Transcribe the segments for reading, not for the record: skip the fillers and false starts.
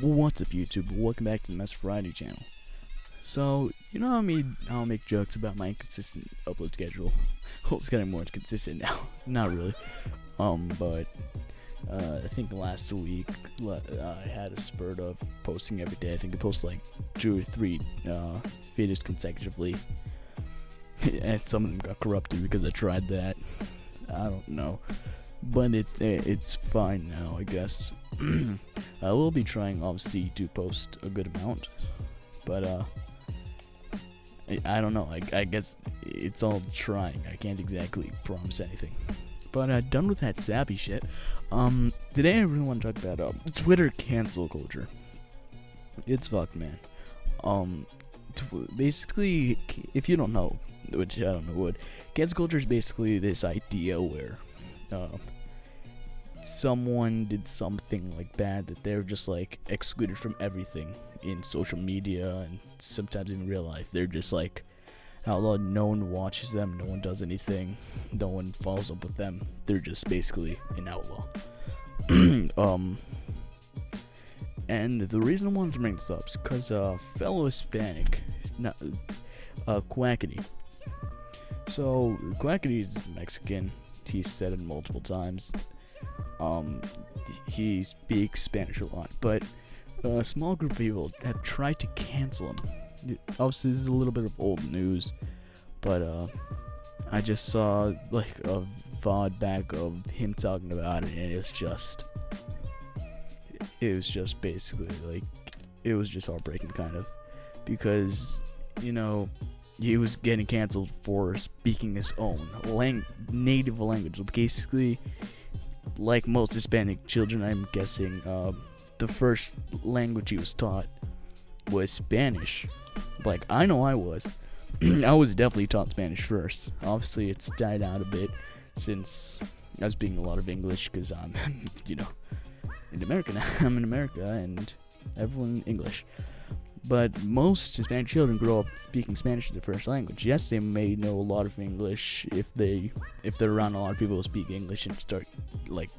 What's up, YouTube? Welcome back to the Mess Variety channel. So, you know I'll make jokes about my inconsistent upload schedule. Well, it's getting more consistent now. Not really. But I think last week I had a spurt of posting every day. I think I posted like 2 or 3 videos consecutively. And some of them got corrupted because I tried that. I don't know. But it's fine now, I guess. I will be trying, obviously, to post a good amount, but I don't know. I guess it's all trying. I can't exactly promise anything. But done with that sappy shit. Today I really want to talk about Twitter cancel culture. It's fucked, man. Basically, if you don't know, which I don't know what, cancel culture is basically this idea where someone did something like bad that they're just like excluded from everything in social media and sometimes in real life. They're just like outlawed. No one watches them, no one does anything, no one follows up with them. They're just basically an outlaw. And the reason I wanted to bring this up is because fellow Hispanic, Quackity. So Quackity is Mexican. He's said it multiple times. He speaks Spanish a lot, but a small group of people have tried to cancel him. Obviously, this is a little bit of old news, but I just saw like a VOD back of him talking about it, and it was just basically like, it was just heartbreaking, kind of, because he was getting canceled for speaking his own native language. Basically, like most Hispanic children, I'm guessing the first language he was taught was Spanish. Like, I know I was. I was definitely taught Spanish first. Obviously, it's died out a bit since I was speaking a lot of English because I'm, in America now. I'm in America and everyone English. But most Hispanic children grow up speaking Spanish as their first language. Yes, they may know a lot of English if they're around a lot of people who speak English and start, like,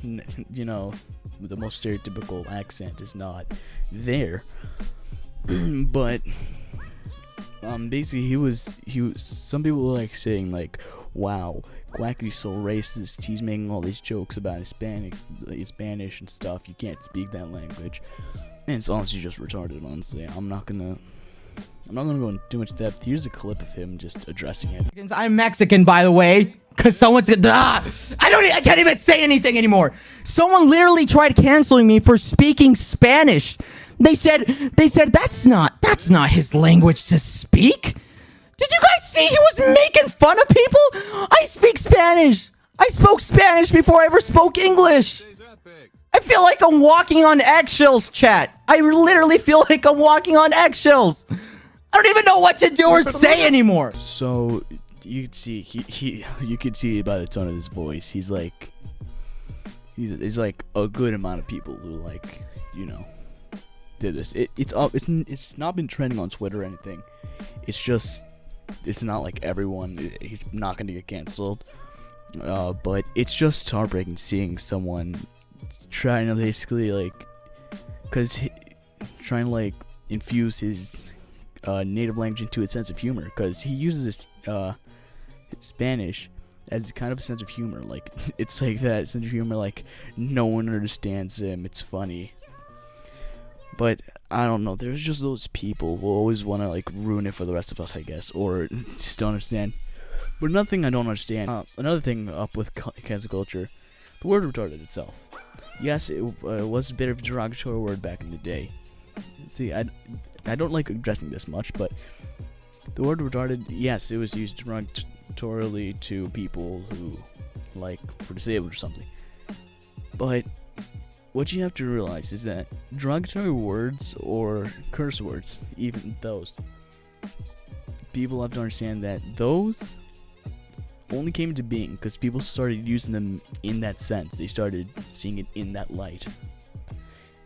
the most stereotypical accent is not there. But basically, he was. Some people were like saying like, "Wow, Quackity's so racist. He's making all these jokes about Spanish and stuff. You can't speak that language." And it's honestly just retarded, honestly. I'm not gonna go into too much depth. Here's a clip of him just addressing it. I'm Mexican, by the way, because someone's I can't even say anything anymore. Someone literally tried canceling me for speaking Spanish. They said that's not his language to speak. Did you guys see he was making fun of people? I speak Spanish. I spoke Spanish before I ever spoke English. I feel like I'm walking on eggshells, chat. I literally feel like I'm walking on eggshells. I don't even know what to do or say anymore. So you could see you could see by the tone of his voice, he's like a good amount of people who did this. It's not been trending on Twitter or anything. It's not like everyone. He's not gonna get canceled. But it's just heartbreaking seeing someone trying to basically trying to infuse his native language into a sense of humor, because he uses Spanish as kind of a sense of humor. Like, it's like that sense of humor, like no one understands him, it's funny. But I don't know, there's just those people who always want to ruin it for the rest of us, I guess, or just don't understand. But another thing I don't understand, another thing up with cancel culture, the word retarded itself. Yes, it was a bit of a derogatory word back in the day. See, I don't like addressing this much, but the word retarded, yes, it was used derogatorily to people who, for disabled or something. But what you have to realize is that derogatory words or curse words, even those, people have to understand that those only came into being because people started using them in that sense. They started seeing it in that light.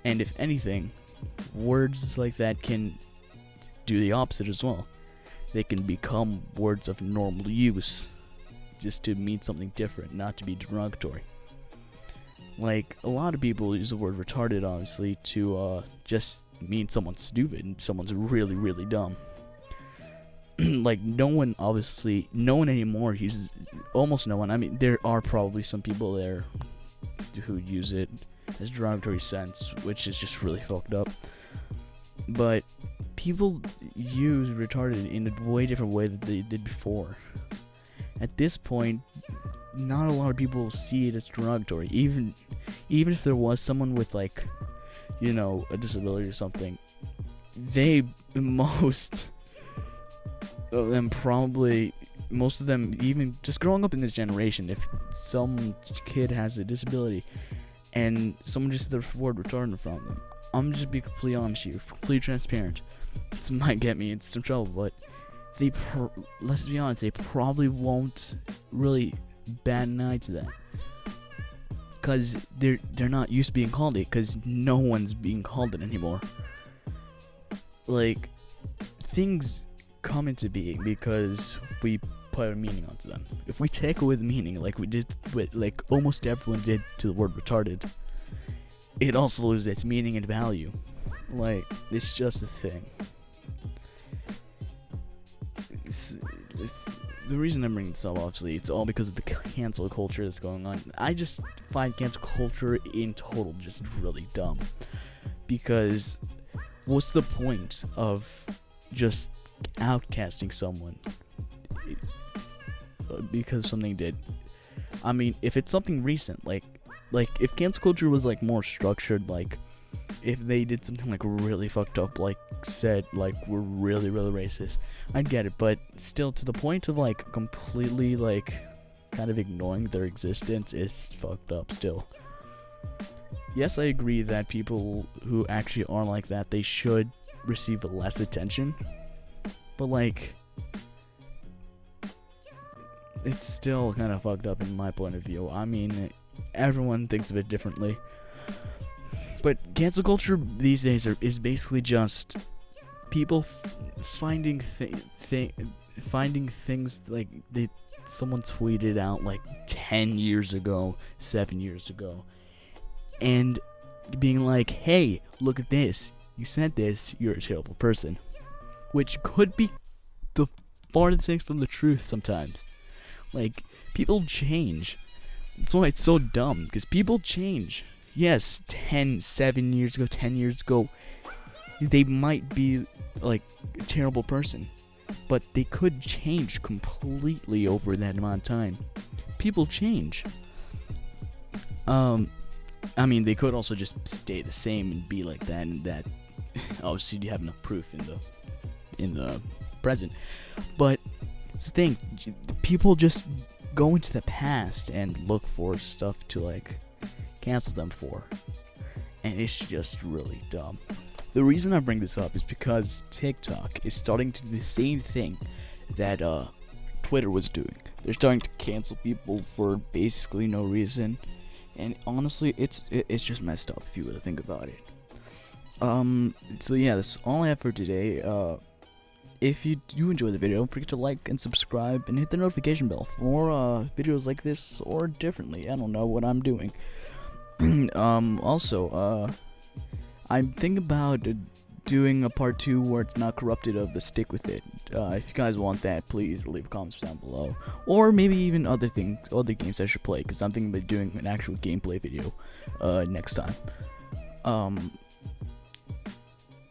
And if anything, words like that can do the opposite as well. They can become words of normal use just to mean something different, not to be derogatory. Like, a lot of people use the word retarded, obviously, to just mean someone's stupid and someone's really, really dumb. Like, no one anymore, almost no one. I mean, there are probably some people there who use it as derogatory sense, which is just really fucked up. But people use retarded in a way different way than they did before. At this point, not a lot of people see it as derogatory. Even if there was someone with, like, you know, a disability or something, most of them, even just growing up in this generation, if some kid has a disability and someone just says the word retarded in front of them, I'm just being completely honest here, completely transparent. This might get me into some trouble, but let's be honest, they probably won't really bat an eye to that, because they're not used to being called it, because no one's being called it anymore. Like, things come into being because we put a meaning onto them. If we take away the meaning, like we did with, like, almost everyone did to the word retarded, it also loses its meaning and value. Like, it's just a thing. The reason I'm bringing this up, obviously, it's all because of the cancel culture that's going on. I just find cancel culture in total just really dumb. Because what's the point of just outcasting someone because something did? I mean, if it's something recent, like if cancel culture was, like, more structured, like if they did something, like, really fucked up, like said, like, we're really, really racist, I'd get it. But still, to the point of, like, completely, like, kind of ignoring their existence, it's fucked up still. Yes, I agree that people who actually are like that, they should receive less attention, but, like, it's still kind of fucked up in my point of view. I mean, everyone thinks of it differently. But cancel culture these days is basically just people finding things like someone tweeted out, like, 10 years ago, 7 years ago, and being like, hey, look at this, you said this, you're a terrible person. Which could be the farthest thing from the truth sometimes. Like, people change. That's why it's so dumb, because people change. Yes, 10 years ago, they might be, like, a terrible person, but they could change completely over that amount of time. People change. I mean, they could also just stay the same and be like that, and that obviously you have enough proof in the present. But it's the thing, people just go into the past and look for stuff to, like, cancel them for, and it's just really dumb. The reason I bring this up is because TikTok is starting to do the same thing that Twitter was doing. They're starting to cancel people for basically no reason, and honestly, it's just messed up if you were to think about it. So yeah, that's all I have for today. If you do enjoy the video, don't forget to like and subscribe and hit the notification bell for more videos like this, or differently. I don't know what I'm doing. Also, I'm thinking about doing a part 2 where it's not corrupted of the Stick With It. If you guys want that, please leave comments down below. Or maybe even other games I should play, because I'm thinking about doing an actual gameplay video next time.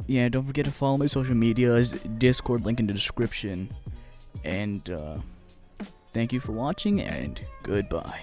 Yeah, don't forget to follow my social medias, Discord link in the description. And thank you for watching, and goodbye.